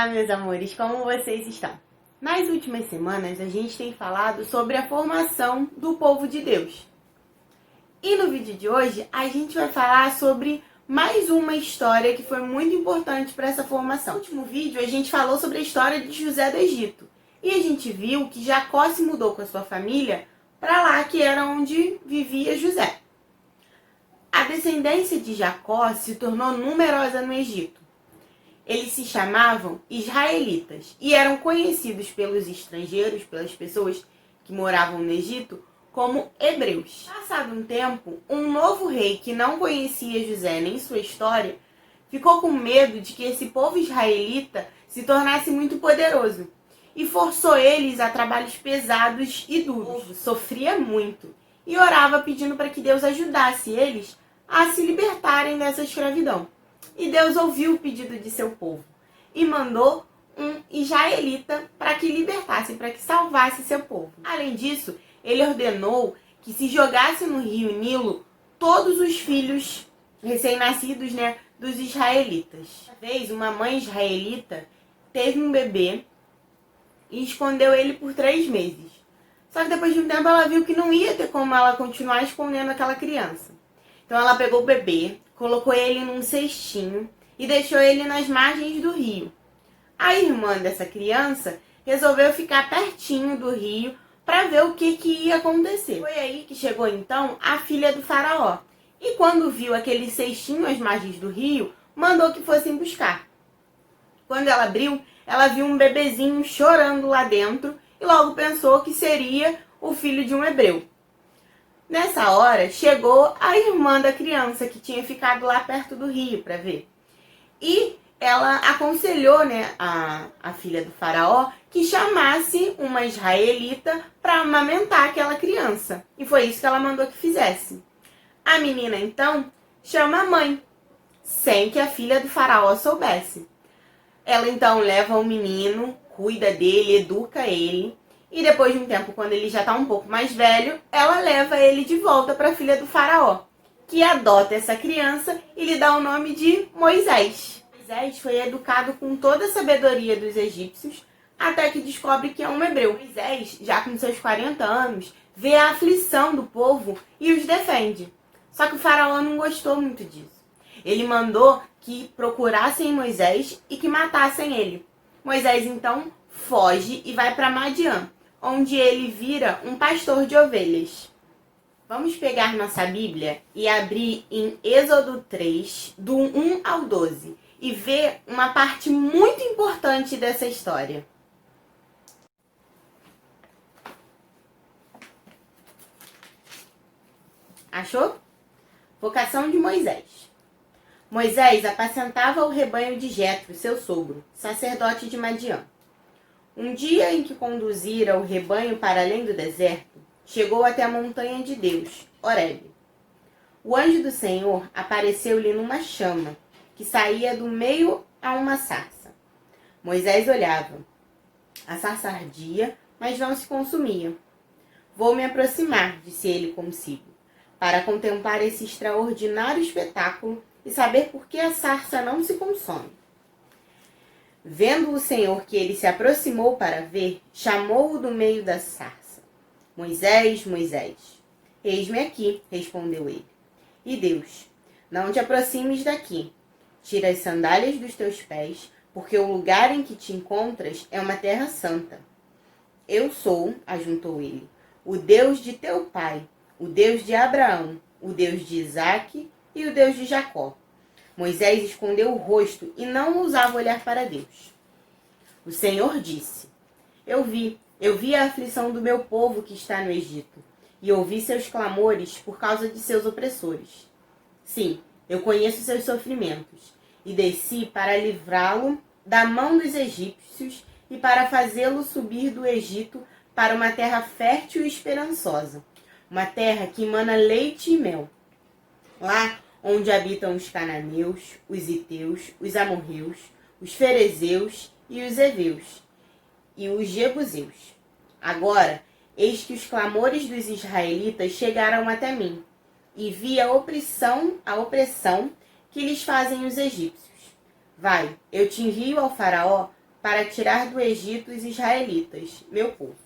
Olá, meus amores, como vocês estão? Nas últimas semanas, a gente tem falado sobre a formação do povo de Deus. E no vídeo de hoje, a gente vai falar sobre mais uma história que foi muito importante para essa formação. No último vídeo, a gente falou sobre a história de José do Egito. E a gente viu que Jacó se mudou com a sua família para lá, que era onde vivia José. A descendência de Jacó se tornou numerosa no Egito. Eles se chamavam israelitas e eram conhecidos pelos estrangeiros, pelas pessoas que moravam no Egito, como hebreus. Passado um tempo, um novo rei que não conhecia José nem sua história, ficou com medo de que esse povo israelita se tornasse muito poderoso e forçou eles a trabalhos pesados e duros. O povo sofria muito e orava pedindo para que Deus ajudasse eles a se libertarem dessa escravidão. E Deus ouviu o pedido de seu povo e mandou um israelita para que libertasse, para que salvasse seu povo. Além disso, ele ordenou que se jogasse no rio Nilo todos os filhos recém-nascidos, dos israelitas. Uma vez, uma mãe israelita teve um bebê e escondeu ele por 3 meses. Só que depois de um tempo ela viu que não ia ter como ela continuar escondendo aquela criança. Então ela pegou o bebê, colocou ele num cestinho e deixou ele nas margens do rio. A irmã dessa criança resolveu ficar pertinho do rio para ver o que ia acontecer. Foi aí que chegou então a filha do faraó. E quando viu aquele cestinho às margens do rio, mandou que fossem buscar. Quando ela abriu, ela viu um bebezinho chorando lá dentro e logo pensou que seria o filho de um hebreu. Nessa hora, chegou a irmã da criança, que tinha ficado lá perto do rio para ver. E ela aconselhou a filha do faraó que chamasse uma israelita para amamentar aquela criança. E foi isso que ela mandou que fizesse. A menina, então, chama a mãe, sem que a filha do faraó soubesse. Ela, então, leva o menino, cuida dele, educa ele. E depois de um tempo, quando ele já está um pouco mais velho, ela leva ele de volta para a filha do faraó, que adota essa criança e lhe dá o nome de Moisés. Moisés foi educado com toda a sabedoria dos egípcios, até que descobre que é um hebreu. Moisés, já com seus 40 anos, vê a aflição do povo e os defende. Só que o faraó não gostou muito disso. Ele mandou que procurassem Moisés e que matassem ele. Moisés, então, foge e vai para Madiã, onde ele vira um pastor de ovelhas. Vamos pegar nossa Bíblia e abrir em Êxodo 3, do 1 ao 12, e ver uma parte muito importante dessa história. Achou? Vocação de Moisés. Moisés apacentava o rebanho de Jetro, seu sogro, sacerdote de Madiã. Um dia em que conduzira o rebanho para além do deserto, chegou até a montanha de Deus, Horebe. O anjo do Senhor apareceu-lhe numa chama, que saía do meio a uma sarça. Moisés olhava. A sarça ardia, mas não se consumia. Vou me aproximar, disse ele consigo, para contemplar esse extraordinário espetáculo e saber por que a sarça não se consome. Vendo o Senhor que ele se aproximou para ver, chamou-o do meio da sarça. Moisés, Moisés. Eis-me aqui, respondeu ele. E Deus, não te aproximes daqui. Tira as sandálias dos teus pés, porque o lugar em que te encontras é uma terra santa. Eu sou, ajuntou ele, o Deus de teu pai, o Deus de Abraão, o Deus de Isaque e o Deus de Jacó. Moisés escondeu o rosto e não ousava olhar para Deus. O Senhor disse: Eu vi a aflição do meu povo que está no Egito, e ouvi seus clamores por causa de seus opressores. Sim, eu conheço seus sofrimentos, e desci para livrá-lo da mão dos egípcios e para fazê-lo subir do Egito para uma terra fértil e esperançosa, uma terra que emana leite e mel. Lá onde habitam os cananeus, os heteus, os amorreus, os ferezeus e os heveus, e os jebuseus. Agora, eis que os clamores dos israelitas chegaram até mim, e vi a opressão que lhes fazem os egípcios. Vai, eu te envio ao faraó para tirar do Egito os israelitas, meu povo.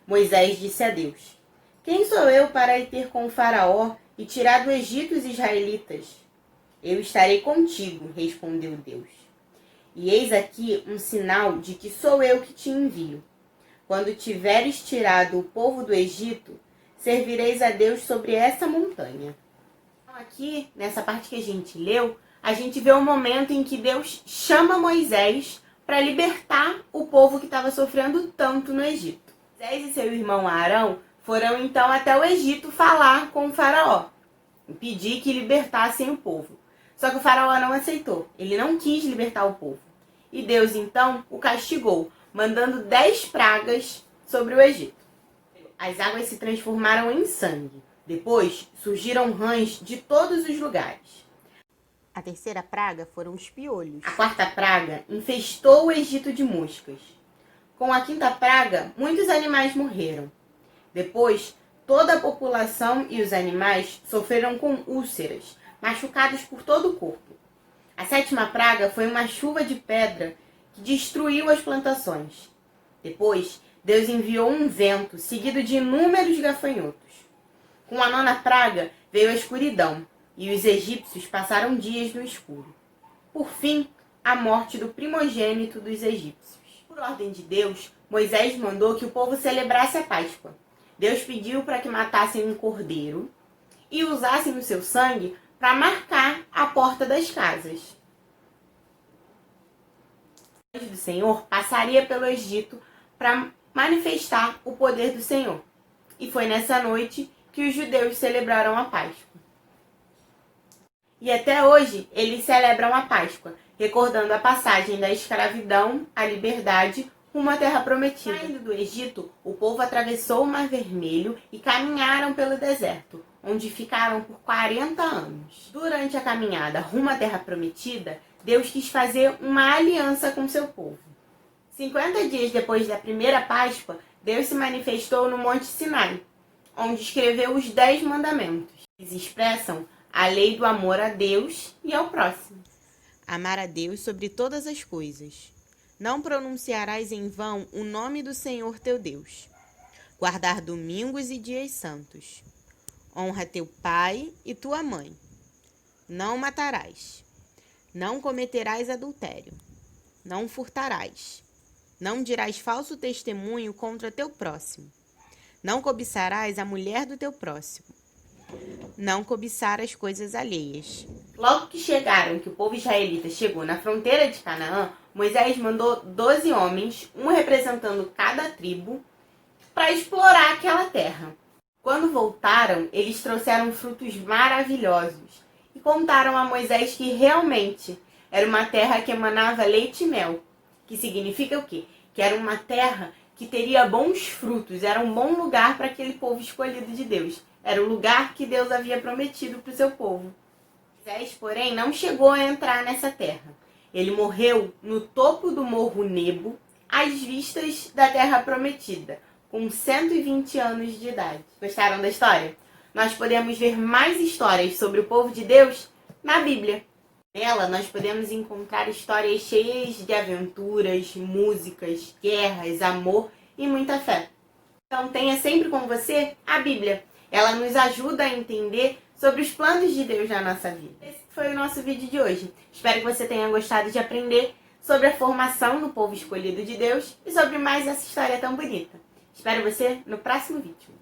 Moisés disse a Deus: Quem sou eu para ir ter com o Faraó e tirar do Egito os israelitas? Eu estarei contigo, respondeu Deus. E eis aqui um sinal de que sou eu que te envio. Quando tiveres tirado o povo do Egito, servireis a Deus sobre essa montanha. Aqui, nessa parte que a gente leu, a gente vê o momento em que Deus chama Moisés para libertar o povo que estava sofrendo tanto no Egito. Moisés e seu irmão Arão foram então até o Egito falar com o Faraó e pedir que libertassem o povo. Só que o Faraó não aceitou, ele não quis libertar o povo. E Deus então o castigou, mandando 10 pragas sobre o Egito. As águas se transformaram em sangue. Depois surgiram rãs de todos os lugares. A terceira praga foram os piolhos. A quarta praga infestou o Egito de moscas. Com a quinta praga, muitos animais morreram. Depois, toda a população e os animais sofreram com úlceras, machucados por todo o corpo. A sétima praga foi uma chuva de pedra que destruiu as plantações. Depois, Deus enviou um vento, seguido de inúmeros gafanhotos. Com a nona praga, veio a escuridão, e os egípcios passaram dias no escuro. Por fim, a morte do primogênito dos egípcios. Por ordem de Deus, Moisés mandou que o povo celebrasse a Páscoa. Deus pediu para que matassem um cordeiro e usassem o seu sangue para marcar a porta das casas. O anjo do Senhor passaria pelo Egito para manifestar o poder do Senhor. E foi nessa noite que os judeus celebraram a Páscoa. E até hoje eles celebram a Páscoa, recordando a passagem da escravidão à liberdade rumo à Terra Prometida. Saindo do Egito, o povo atravessou o Mar Vermelho e caminharam pelo deserto, onde ficaram por 40 anos. Durante a caminhada rumo à Terra Prometida, Deus quis fazer uma aliança com seu povo. 50 dias depois da primeira Páscoa, Deus se manifestou no Monte Sinai, onde escreveu os 10 mandamentos. Eles expressam a lei do amor a Deus e ao próximo. Amar a Deus sobre todas as coisas. Não pronunciarás em vão o nome do Senhor teu Deus. Guardar domingos e dias santos. Honra teu pai e tua mãe. Não matarás. Não cometerás adultério. Não furtarás. Não dirás falso testemunho contra teu próximo. Não cobiçarás a mulher do teu próximo. Não cobiçar as coisas alheias. Logo que que o povo israelita chegou na fronteira de Canaã, Moisés mandou 12 homens, um representando cada tribo, para explorar aquela terra. Quando voltaram, eles trouxeram frutos maravilhosos e contaram a Moisés que realmente era uma terra que emanava leite e mel, que significa o quê? Que era uma terra que teria bons frutos, era um bom lugar para aquele povo escolhido de Deus. Era o lugar que Deus havia prometido para o seu povo. Moisés, porém, não chegou a entrar nessa terra. Ele morreu no topo do Morro Nebo, às vistas da terra prometida, com 120 anos de idade. Gostaram da história? Nós podemos ver mais histórias sobre o povo de Deus na Bíblia. Nela, nós podemos encontrar histórias cheias de aventuras, músicas, guerras, amor e muita fé. Então, tenha sempre com você a Bíblia. Ela nos ajuda a entender sobre os planos de Deus na nossa vida. Esse foi o nosso vídeo de hoje. Espero que você tenha gostado de aprender sobre a formação do povo escolhido de Deus e sobre mais essa história tão bonita. Espero você no próximo vídeo.